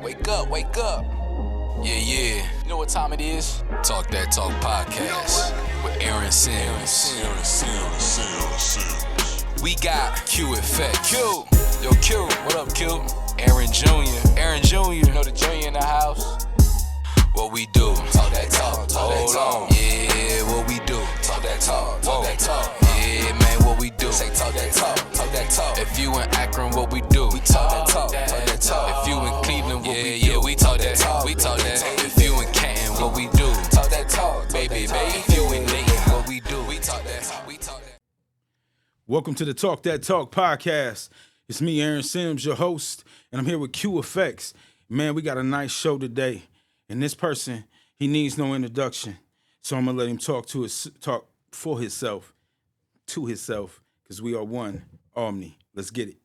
Wake up, wake up. Yeah. You know what time it is? Talk That Talk podcast with Aaron Sims. We got Q Effect. Q. Yo, Q. What up, Q? Aaron Jr. Aaron Jr. You know the Jr. in the house? What we do? Talk that talk. Talk that talk. Yeah, what we do? Talk that talk. Talk that talk. Yeah, man, what we do? Say talk that talk. Talk that talk. If you in Akron, what we do? We talk that talk. Talk that talk. If you in Cleveland, what we do? Yeah, we talk that talk. We talk that. If you in Canton, what we do? Talk that talk. Baby. If you in Dayton, what we do? We talk that. We talk that. Welcome to the Talk That Talk podcast. It's me, Aaron Sims, your host, and I'm here with Q Effects. Man, we got a nice show today. And this person, he needs no introduction. So I'm going to let him talk for himself, to himself, because we are one, Omni. Let's get it.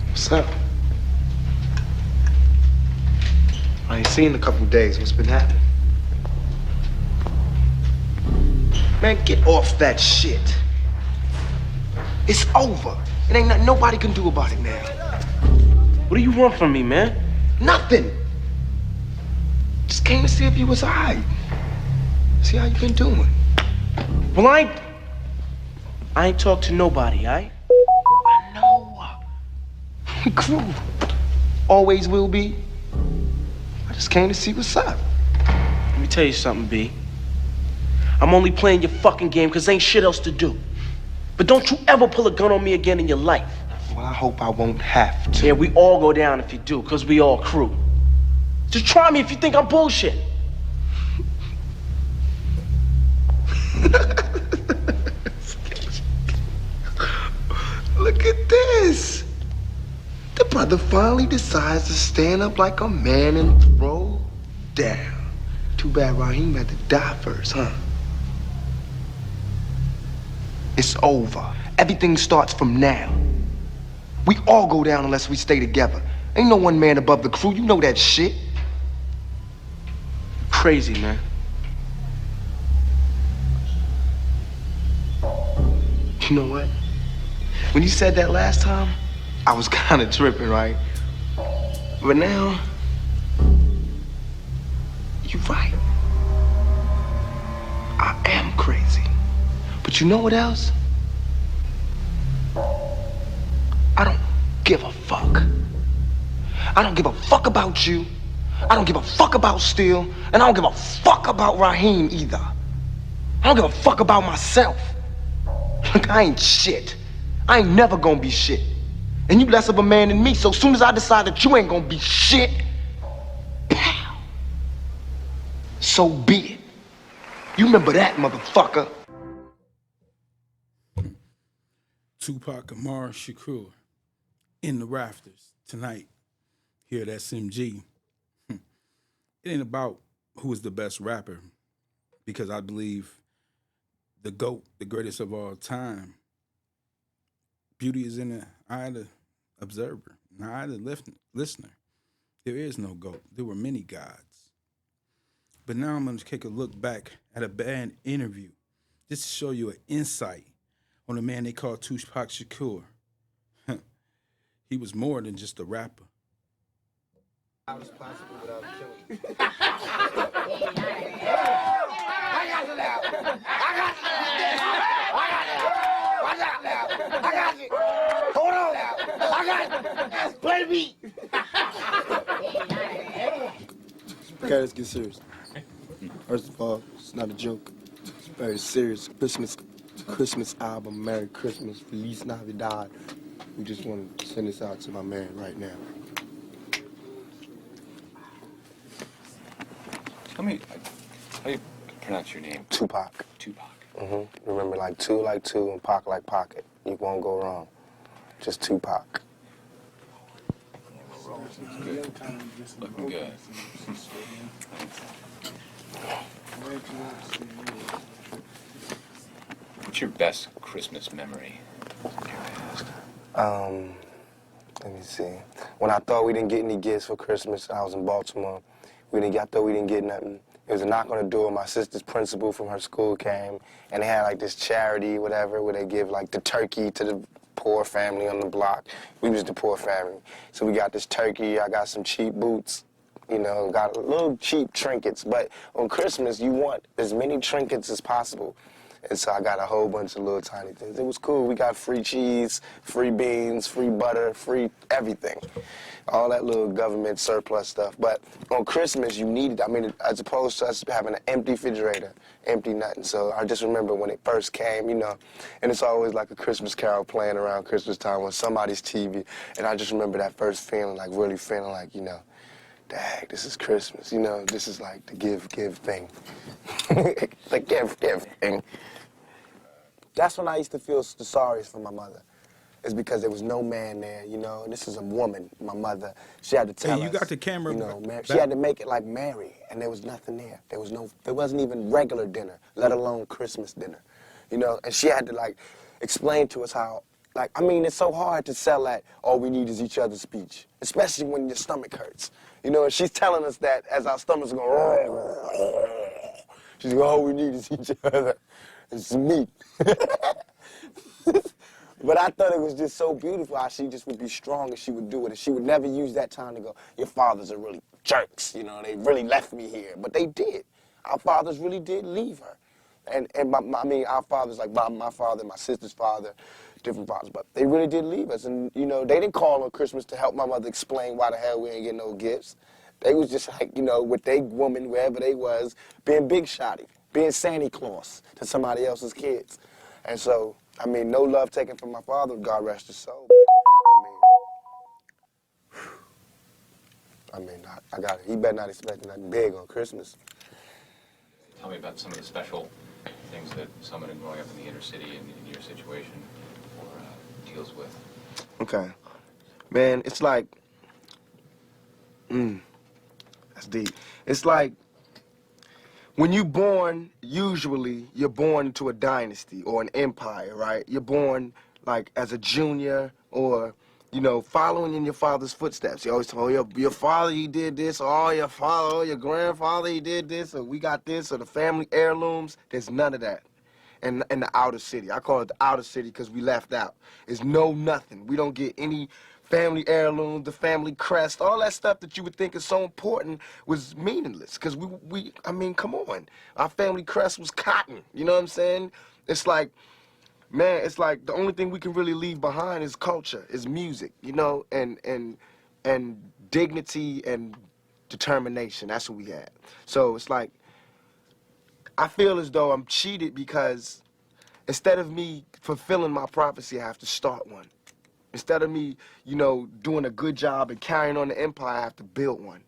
What's up? I ain't seen in a couple days. What's been happening? Man, get off that shit. It's over. It ain't nothing nobody can do about it now. What do you want from me, man? Nothing. Just came to see if you was alright. See how you been doing. Well, I ain't talked to nobody, aight? I know. Crew. Always will be. I just came to see what's up. Let me tell you something, B. I'm only playing your fucking game because ain't shit else to do. But don't you ever pull a gun on me again in your life. Well, I hope I won't have to. Yeah, we all go down if you do, because we all crew. Just try me if you think I'm bullshit. Look at this. The brother finally decides to stand up like a man and throw down. Too bad Raheem had to die first, huh? It's over. Everything starts from now. We all go down unless we stay together. Ain't no one man above the crew. You know that shit. Crazy, man. You know what? When you said that last time, I was kind of tripping, right? But now, you're right. I am crazy. But you know what else? I don't give a fuck. I don't give a fuck about you. I don't give a fuck about Steele. And I don't give a fuck about Raheem either. I don't give a fuck about myself. Look, I ain't shit. I ain't never gonna be shit. And you less of a man than me, so as soon as I decide that you ain't gonna be shit, pow, so be it. You remember that, motherfucker. Tupac, Amaru, Shakur in the Rafters tonight here at SMG. It ain't about who is the best rapper, because I believe the GOAT, the greatest of all time, beauty is in the eye of the observer, in the eye of the listener. There is no GOAT. There were many gods. But now I'm going to take a look back at a band interview just to show you an insight on a man they call Tupac Shakur. He was more than just a rapper. I was possible without killing. Hold on now. I got it. Play the beat. Okay, let's get serious. First of all, it's not a joke. It's very serious. Christmas album, Merry Christmas, Feliz Navidad. We just want to send this out to my man right now. How do you pronounce your name? Tupac. Tupac. Remember, like two and Pac like pocket. You won't go wrong. Just Tupac. Good. Looking good. What's your best Christmas memory? Let me see. When I thought we didn't get any gifts for Christmas, I was in Baltimore. I thought we didn't get nothing. It was a knock on the door. My sister's principal from her school came, and they had like this charity, whatever, where they give like the turkey to the poor family on the block. We was the poor family. So we got this turkey. I got some cheap boots, you know, got little cheap trinkets. But on Christmas, you want as many trinkets as possible. And so I got a whole bunch of little tiny things. It was cool. We got free cheese, free beans, free butter, free everything. All that little government surplus stuff. But on Christmas, you needed, I mean, as opposed to us having an empty refrigerator, empty nothing. So I just remember when it first came, you know, and it's always like a Christmas carol playing around Christmas time on somebody's TV. And I just remember that first feeling, like really feeling like, you know, dang, this is Christmas. You know, this is like the give thing. The give thing. That's when I used to feel the sorriest for my mother. It's because there was no man there, you know. And this is a woman, my mother. She had to tell us. You got the camera. You know, she had to make it like Mary, and there was nothing there. There wasn't even regular dinner, let alone Christmas dinner, you know. And she had to like explain to us how, like, I mean, it's so hard to sell that all we need is each other's speech, especially when your stomach hurts, you know. And she's telling us that as our stomachs go. She's like, all we need is each other. It's meat. But I thought it was just so beautiful how she just would be strong and she would do it. And she would never use that time to go, your fathers are really jerks, you know, they really left me here. But they did. Our fathers really did leave her. And I mean, our fathers, like my father, my sister's father, different fathers, but they really did leave us. And, you know, they didn't call on Christmas to help my mother explain why the hell we ain't getting no gifts. They was just like, you know, with they woman, wherever they was, being big shotty, being Santa Claus to somebody else's kids. And so, I mean, no love taken from my father, God rest his soul. But, I mean, I got it. He better not expect nothing big on Christmas. Tell me about some of the special things that someone growing up in the inner city in your situation deals with. Okay. Man, it's like, that's deep. It's like, when you're born, usually you're born into a dynasty or an empire, right? You're born like as a junior or, you know, following in your father's footsteps. You always tell, oh, your father, he did this, or oh, your father, or your grandfather, he did this, or we got this, or the family heirlooms. There's none of that in the outer city. I call it the outer city because we left out. There's no nothing. We don't get any family heirlooms, the family crest, all that stuff that you would think is so important was meaningless. Because I mean, come on. Our family crest was cotton, you know what I'm saying? It's like, man, it's like the only thing we can really leave behind is culture, is music, you know, and dignity and determination. That's what we had. So it's like, I feel as though I'm cheated because instead of me fulfilling my prophecy, I have to start one. Instead of me, you know, doing a good job and carrying on the empire, I have to build one.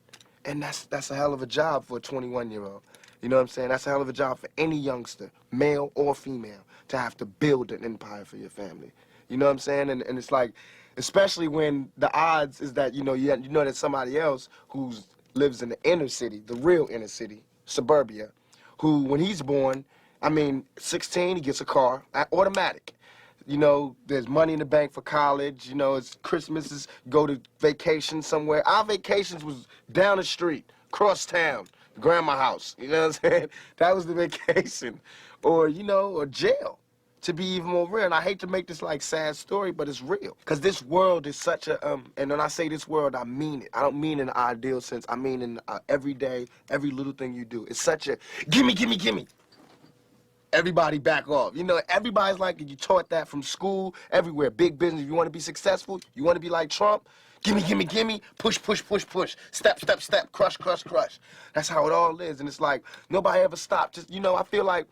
And that's a hell of a job for a 21-year-old. You know what I'm saying? That's a hell of a job for any youngster, male or female, to have to build an empire for your family. You know what I'm saying? And it's like, especially when the odds is that, you know that somebody else who lives in the inner city, the real inner city, suburbia, who, when he's born, I mean, 16, he gets a car, automatic. You know, there's money in the bank for college. You know, it's Christmas, go to vacation somewhere. Our vacations was down the street, cross town, grandma house. You know what I'm saying? That was the vacation. Or, you know, or jail, to be even more real. And I hate to make this, like, sad story, but it's real. Because this world is such a, and when I say this world, I mean it. I don't mean in an ideal sense. I mean in every day, every little thing you do. It's such a, gimme, gimme, gimme. Everybody back off. You know, everybody's like, you taught that from school, everywhere. Big business. You want to be successful? You want to be like Trump? Gimme, gimme, gimme. Push, push, push, push. Step, step, step. Crush, crush, crush. That's how it all is. And it's like, nobody ever stopped. Just, you know, I feel like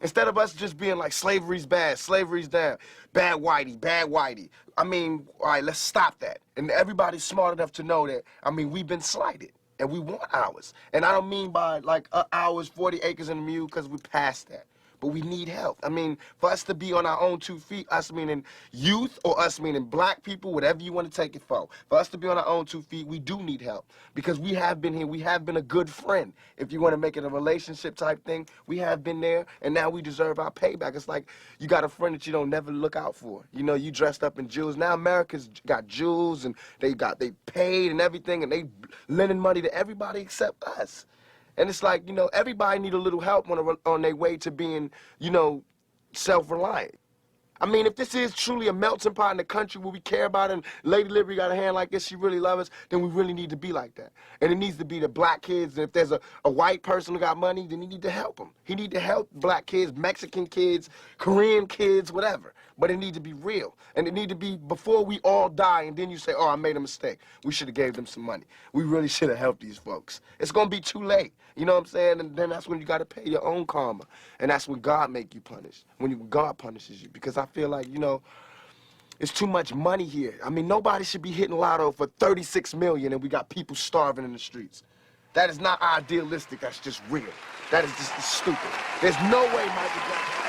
instead of us just being like, slavery's bad, slavery's down, bad whitey, bad whitey. I mean, all right, let's stop that. And everybody's smart enough to know that, I mean, we've been slighted. And we want ours. And I don't mean by, like, ours, 40 acres and a mule, because we're past that. But we need help. I mean, for us to be on our own 2 feet, us meaning youth or us meaning black people, whatever you want to take it for us to be on our own 2 feet, we do need help. Because we have been here, we have been a good friend. If you want to make it a relationship type thing, we have been there, and now we deserve our payback. It's like you got a friend that you don't never look out for. You know, you dressed up in jewels. Now America's got jewels, and they paid and everything, and they lending money to everybody except us. And it's like, you know, everybody need a little help on their way to being, you know, self-reliant. I mean, if this is truly a melting pot in the country where we care about it and Lady Liberty got a hand like this, she really loves us, then we really need to be like that. And it needs to be the black kids. And if there's a white person who got money, then he need to help them. He need to help black kids, Mexican kids, Korean kids, whatever. But it need to be real. And it need to be before we all die and then you say, oh, I made a mistake. We should have gave them some money. We really should have helped these folks. It's going to be too late. You know what I'm saying? And then that's when you got to pay your own karma. And that's when God make you punish. When God punishes you. Because I feel like, you know, it's too much money here. I mean, nobody should be hitting lotto for 36 million and we got people starving in the streets. That is not idealistic. That's just real. That is just stupid. There's no way Michael Jackson.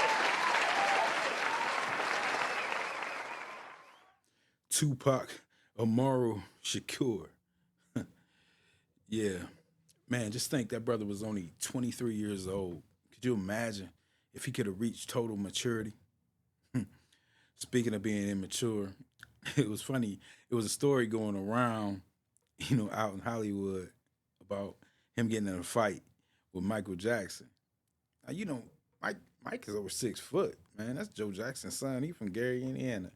Tupac, Amaru, Shakur. Yeah. Man, just think that brother was only 23 years old. Could you imagine if he could have reached total maturity? Speaking of being immature, it was funny. It was a story going around, you know, out in Hollywood about him getting in a fight with Michael Jackson. Now, you know, Mike is over 6 foot, man. That's Joe Jackson's son. He from Gary, Indiana.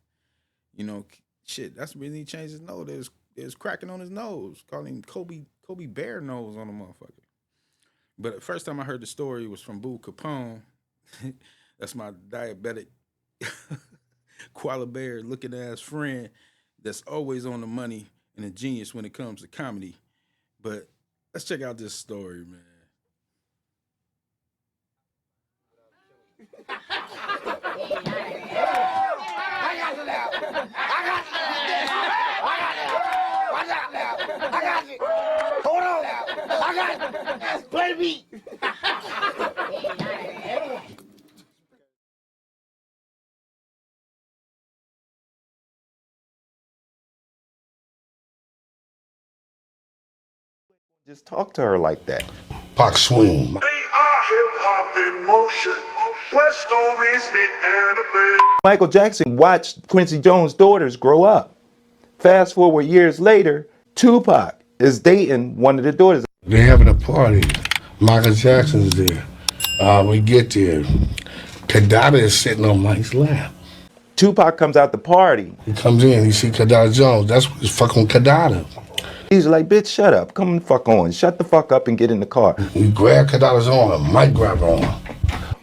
You know, shit, that's the reason he changed his nose. There's cracking on his nose, calling him Kobe Bear nose on the motherfucker. But the first time I heard the story was from Boo Capone. That's my diabetic koala bear looking ass friend that's always on the money and a genius when it comes to comedy. But let's check out this story, man. Hold on. I got it. Play me. Just talk to her like that. Pac swing. They are hip-hop in motion. West stories hit anime. Michael Jackson watched Quincy Jones' daughters grow up. Fast forward years later, Tupac is dating one of the daughters. They having a party. Michael Jackson's there. We get there. Kadada is sitting on Mike's lap. Tupac comes out the party. He comes in, he see Kadada Jones. That's what he's fucking with Kadada. He's like, bitch, shut up. Come the fuck on. Shut the fuck up and get in the car. We grab Kadada's arm. Mike grabbed her arm.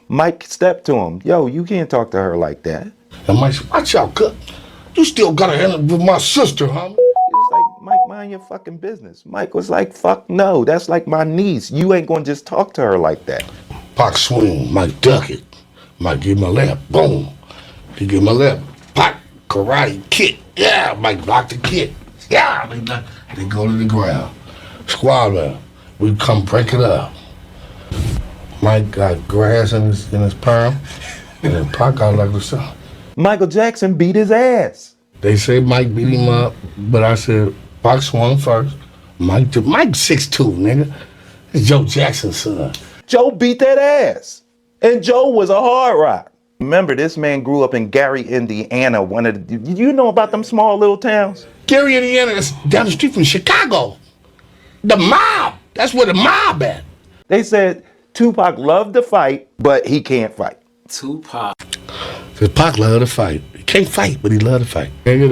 Mike stepped to him. Yo, you can't talk to her like that. And Mike said, watch out, cut. You still gotta handle with my sister, homie. It's like, Mike, mind your fucking business. Mike was like, fuck no. That's like my niece. You ain't gonna just talk to her like that. Pac swing. Mike duck it. Mike give him a left. Boom. He give him a left. Pac karate kick. Yeah. Mike block the kick. Yeah. They go to the ground. Squabble. We come break it up. Mike got grass in his perm. And then Pac got like the sun. Michael Jackson beat his ass. They say Mike beat him up, but I said Pac swung first. Mike's 6'2", nigga. It's Joe Jackson's son. Joe beat that ass. And Joe was a hard rock. Remember, this man grew up in Gary, Indiana, one of the... You know about them small little towns? Gary, Indiana is down the street from Chicago. The mob. That's where the mob at. They said Tupac loved to fight, but he can't fight. Tupac. Cause Pac loved to fight. He can't fight, but he loved to fight. Nigga,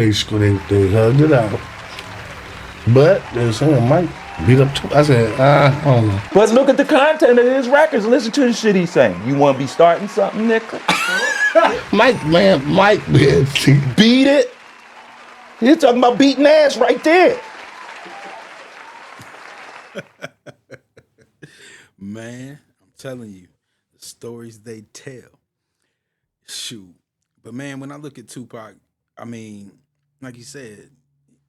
they hugged it out. But they were saying Mike beat up Tupac. I said, I don't know. But look at the content of his records. Listen to the shit he's saying. You want to be starting something, nigga? Mike, man, Beat it. He's talking about beating ass right there. Man, I'm telling you, the stories they tell. Shoot. But man, when I look at Tupac, I mean, like you said,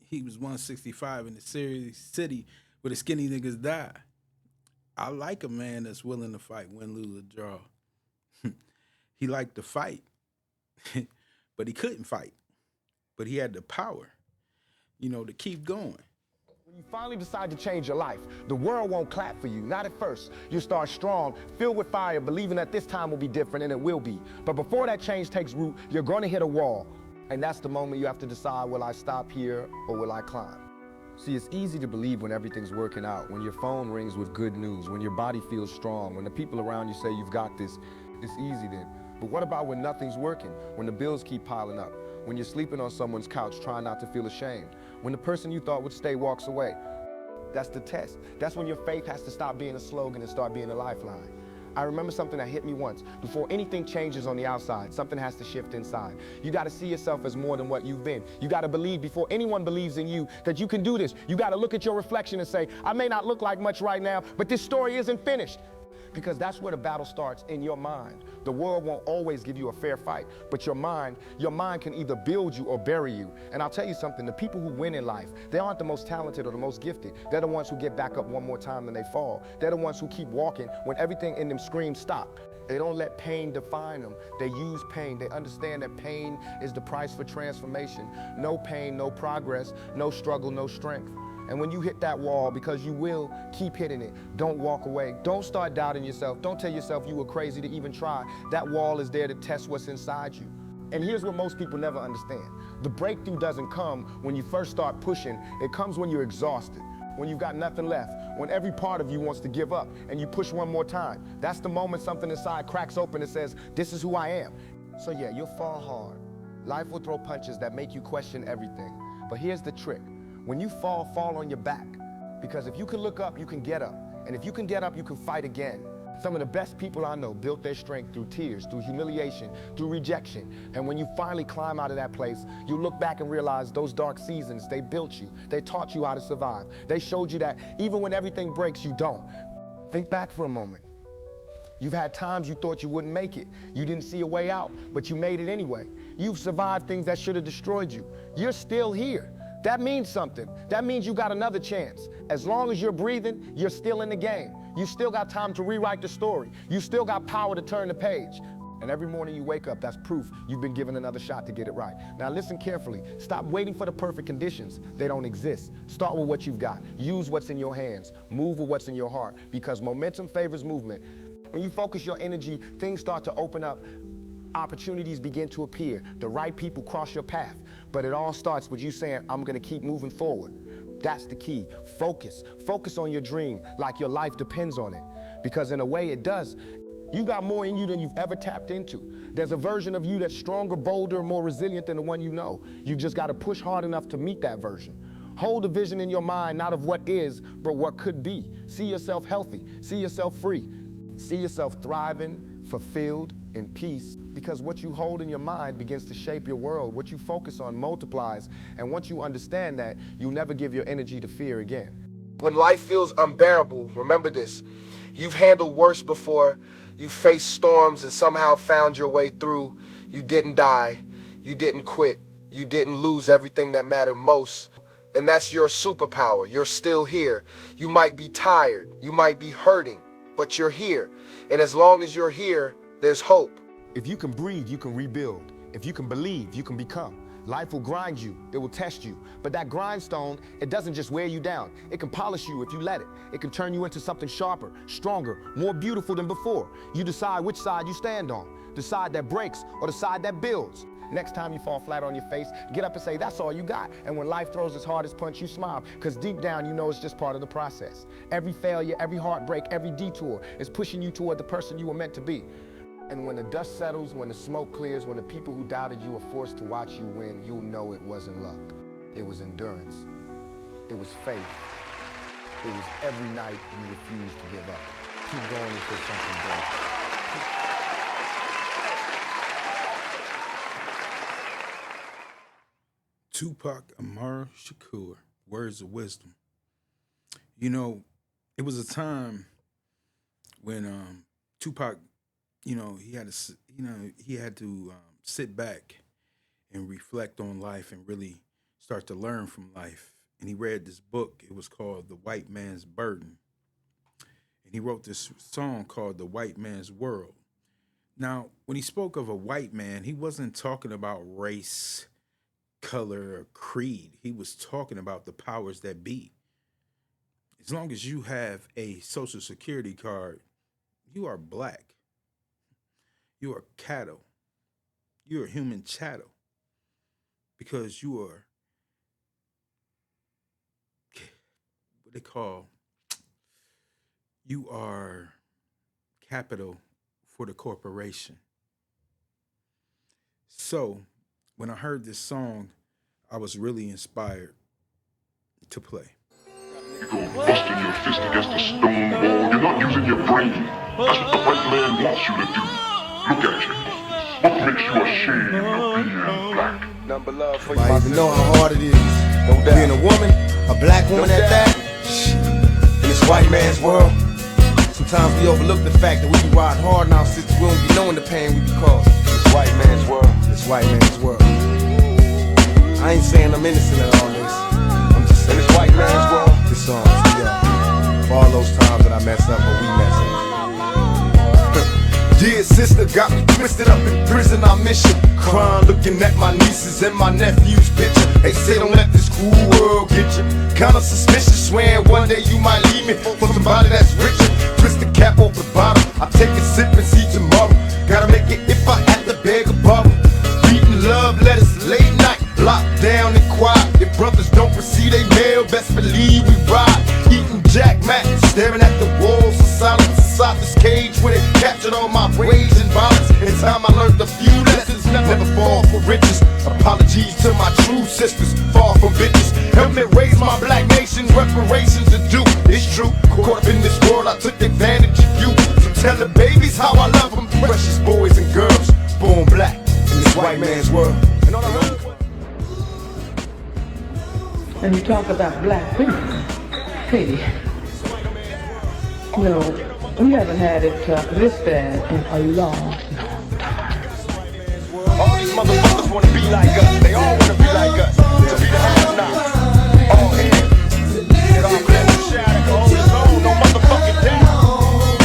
he was 165 in the city where the skinny niggas die. I like a man that's willing to fight, win, lose, or draw. He liked to fight, but he couldn't fight. But he had the power, you know, to keep going. When you finally decide to change your life, the world won't clap for you, not at first. You start strong, filled with fire, believing that this time will be different, and it will be. But before that change takes root, you're going to hit a wall. And that's the moment you have to decide, will I stop here or will I climb? See, it's easy to believe when everything's working out, when your phone rings with good news, when your body feels strong, when the people around you say you've got this. It's easy then. But what about when nothing's working, when the bills keep piling up, when you're sleeping on someone's couch trying not to feel ashamed, when the person you thought would stay walks away? That's the test. That's when your faith has to stop being a slogan and start being a lifeline. I remember something that hit me once. Before anything changes on the outside, something has to shift inside. You gotta see yourself as more than what you've been. You gotta believe before anyone believes in you that you can do this. You gotta look at your reflection and say, I may not look like much right now, but this story isn't finished. Because that's where the battle starts, in your mind. The world won't always give you a fair fight, but your mind can either build you or bury you. And I'll tell you something, the people who win in life, they aren't the most talented or the most gifted. They're the ones who get back up one more time than they fall. They're the ones who keep walking when everything in them screams stop. They don't let pain define them. They use pain. They understand that pain is the price for transformation. No pain, no progress, no struggle, no strength. And when you hit that wall, because you will, keep hitting it. Don't walk away. Don't start doubting yourself. Don't tell yourself you were crazy to even try. That wall is there to test what's inside you. And here's what most people never understand. The breakthrough doesn't come when you first start pushing. It comes when you're exhausted, when you've got nothing left, when every part of you wants to give up and you push one more time. That's the moment something inside cracks open and says, this is who I am. So yeah, you'll fall hard. Life will throw punches that make you question everything. But here's the trick. When you fall on your back. Because if you can look up, you can get up. And if you can get up, you can fight again. Some of the best people I know built their strength through tears, through humiliation, through rejection. And when you finally climb out of that place, you look back and realize those dark seasons, they built you. They taught you how to survive. They showed you that even when everything breaks, you don't. Think back for a moment. You've had times you thought you wouldn't make it. You didn't see a way out, but you made it anyway. You've survived things that should have destroyed you. You're still here. That means something. That means you got another chance. As long as you're breathing, you're still in the game. You still got time to rewrite the story. You still got power to turn the page. And every morning you wake up, that's proof you've been given another shot to get it right. Now listen carefully. Stop waiting for the perfect conditions. They don't exist. Start with what you've got. Use what's in your hands. Move with what's in your heart. Because momentum favors movement. When you focus your energy, things start to open up. Opportunities begin to appear. The right people cross your path. But it all starts with you saying, I'm gonna keep moving forward. That's the key. Focus. Focus on your dream like your life depends on it. Because in a way it does. You got more in you than you've ever tapped into. There's a version of you that's stronger, bolder, more resilient than the one you know. You've just got to push hard enough to meet that version. Hold a vision in your mind, not of what is, but what could be. See yourself healthy. See yourself free. See yourself thriving, fulfilled, in peace, because what you hold in your mind begins to shape your world. What you focus on multiplies, and once you understand that, you'll never give your energy to fear again. When life feels unbearable, remember this. You've handled worse before. You faced storms and somehow found your way through. You didn't die. You didn't quit. You didn't lose everything that mattered most. And that's your superpower. You're still here. You might be tired. You might be hurting, but you're here. And as long as you're here, there's hope. If you can breathe, you can rebuild. If you can believe, you can become. Life will grind you, it will test you. But that grindstone, it doesn't just wear you down. It can polish you if you let it. It can turn you into something sharper, stronger, more beautiful than before. You decide which side you stand on. The side that breaks or the side that builds. Next time you fall flat on your face, get up and say, that's all you got. And when life throws its hardest punch, you smile. Because deep down, you know it's just part of the process. Every failure, every heartbreak, every detour is pushing you toward the person you were meant to be. And when the dust settles, when the smoke clears, when the people who doubted you are forced to watch you win, you'll know it wasn't luck. It was endurance. It was faith. It was every night you refused to give up. Keep going until something breaks. Tupac, Amaru, Shakur, words of wisdom. You know, it was a time when Tupac, he had to sit back and reflect on life and really start to learn from life. And he read this book. It was called The White Man's Burden. And he wrote this song called The White Man's World. Now, when he spoke of a white man, he wasn't talking about race, color, or creed. He was talking about the powers that be. As long as you have a social security card, you are black. You are cattle. You are human chattel. Because you are they call, you are capital for the corporation. So when I heard this song, I was really inspired to play. You go busting your fist against a stone wall. You're not using your brain. That's what the white man wants you to do. Look at you. What makes you ashamed of being black? Number love for you. I even know how hard it is. Being a woman, a black woman at that. Shit. In this white man's world, sometimes we overlook the fact that we be riding hard now since we don't be knowing the pain we be causing. This white man's world. This white man's world. I ain't saying I'm innocent in all this. I'm just saying this white man's world. This song's to y'all. For all those times that I mess up or we mess up. Dear sister, got me twisted up in prison, I miss you. Crying, looking at my nieces and my nephew's picture. They say don't let this cruel world get you. Kinda suspicious, swearing one day you might leave me for somebody that's richer. Twist the cap off the bottom, I take a sip and see tomorrow. Gotta make it if I have to beg a bottle. Reading love letters late night, locked down and quiet. If brothers don't receive they mail, best believe we ride. Eating Jack Mac, staring at the walls of silence inside this cage when it captured all my rage and violence. In time I learned a few lessons, never fall for riches. Apologies to my true sisters, far from bitches. Help me raise my black nation, reparations are due. It's true, caught up in this world, I took advantage of you. So tell the babies how I love them, precious boys and girls, born black in this white man's world. And all I heard. And you talk about black people, hey, you know, we haven't had it this bad in a long time. All these motherfuckers wanna be like us. They all wanna be like us. To be the have-nots. All here. Get all blessed, shout, hold his own, no motherfucking doubt.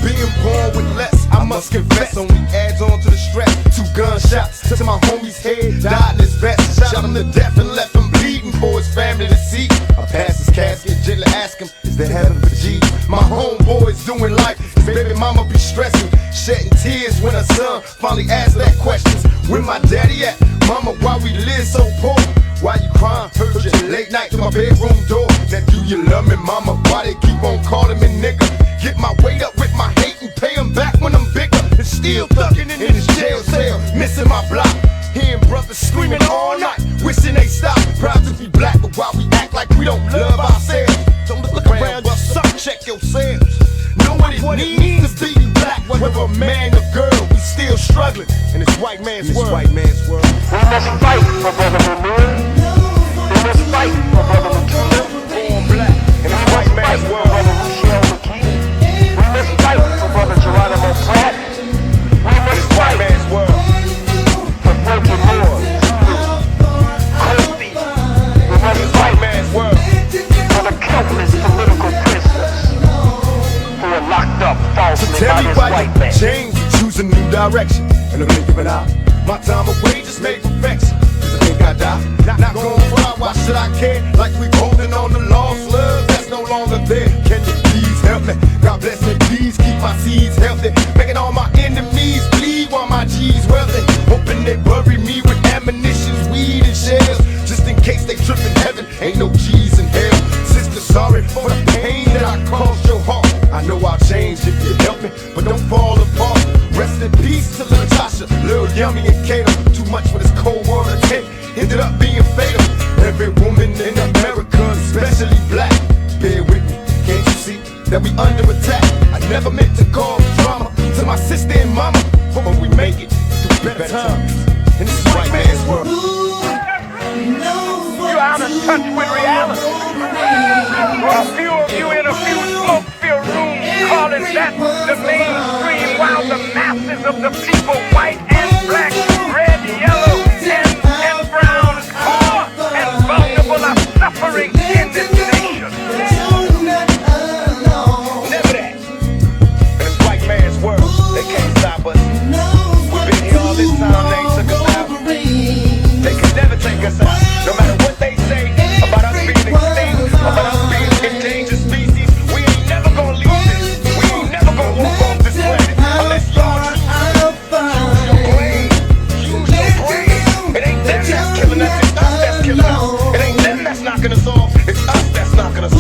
Being born with less, I must confess, only adds on to the stress. 2 gunshots to my homie's head, died in his vest. Shot him to death and left him bleeding for his family to see. I pass his casket, gently ask him, is there heaven for G? My homeboy's doing life, his baby mama be stressing, shedding tears when her son finally asked that question. Where my daddy at? Mama, why we live so poor? Why you crying? Heard you late night to my bedroom door. Now do you love me, mama? Why they keep on calling me nigga? Get my weight up with my hate and pay him back when I'm bigger. And still thugging in his jail cell, missing my block. Hearing brothers screaming all night, wishing they stop. Proud to be black, but why we act like we don't love ourselves? Don't look around, but suck, check yourselves. Know what it means to be black, whether a man or girl, we still struggling in this white man's world. We must fight for brother Amaru. We must fight for brother Matilda. Born black in this white man's world. We must fight for brother Geronimo Pratt. We must fight man's world for broken lords, Kofi. We must fight man's world for the countless political prisoners who are locked up falsely by this white man. Change, choose a new direction, and I'm giving out. My time away just made perfection. Cause I think I die. Not gonna fly, why should I care? Like we holding on to lost love that's no longer there. Can you please help me? God bless me, please keep my seeds healthy. Making all my enemies bleed while my G's wealthy. Hoping they bury me with ammunition, weed and shells. Just in case they trip in heaven, ain't no G's in hell. Sister, sorry for the pain that I caused your heart. I know I'll change if you help me, but don't fall apart. Rest in peace to Latasha, Lil Yummy and Kato. Too much for this cold war to take, ended up being fatal. Every woman in America, especially black, bear with me, can't you see that we under attack? I never meant to cause drama to my sister and mama, but when we make it through better times in this white man's world. You're out of touch with reality. Well, a few of you in a few smoke-filled rooms calling that the mainstream, while the masses of the people, white and black, red, yellow, and brown, poor and vulnerable, are suffering in this nation. Never that. In this white man's world, they can't stop us. We've been here all this time, they took us out. They can never take us out. No matter what they say about us being extinct, about us being endangered species, we ain't never gonna leave this. We ain't never gonna walk off this planet unless y'all choose your brain. Use your brain. It ain't them that's killing us, it's us that's killing us. It ain't them that's knocking us off, it's us that's knocking us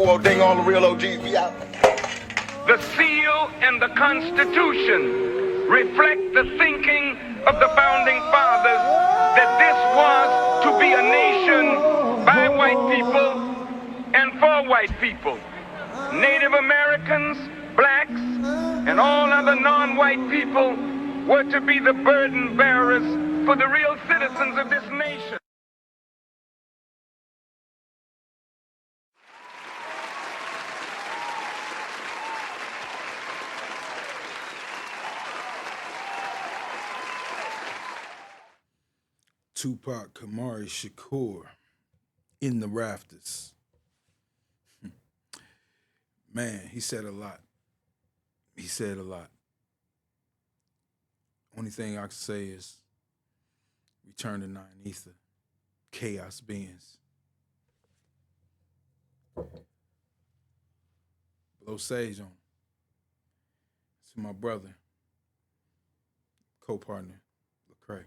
Shakur, ding all the real OGs. We out. The seal and the Constitution reflect the thinking of the founding fathers that this was to be a nation by white people and for white people. Native Americans, blacks, and all other non-white people were to be the burden bearers for the real citizens of this nation. Tupac, Amaru, Shakur in the Rafters. Man, he said a lot. He said a lot. Only thing I can say is return to Nine Ether, Chaos Beings. Blow sage on him. To my brother, co-partner, Lecrae.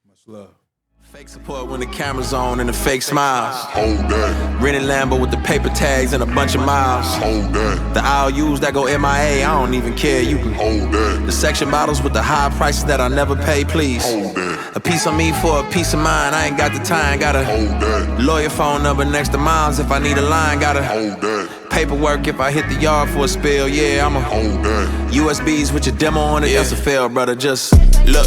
Much love. Fake support when the camera's on and the fake smiles. Hold that. Rented Lambo with the paper tags and a bunch of miles. Hold that. The IOUs that go MIA, I don't even care. You can Hold that. the section models with the high prices that I never pay, please. Hold that. A piece on me for a piece of mind. I ain't got the time. Got a Hold that. lawyer phone number next to mine's if I need a line. Got a Hold that. paperwork if I hit the yard for a spill. Yeah, I'm a Hold that. USBs with your demo on it. That's a fail, brother. Just look.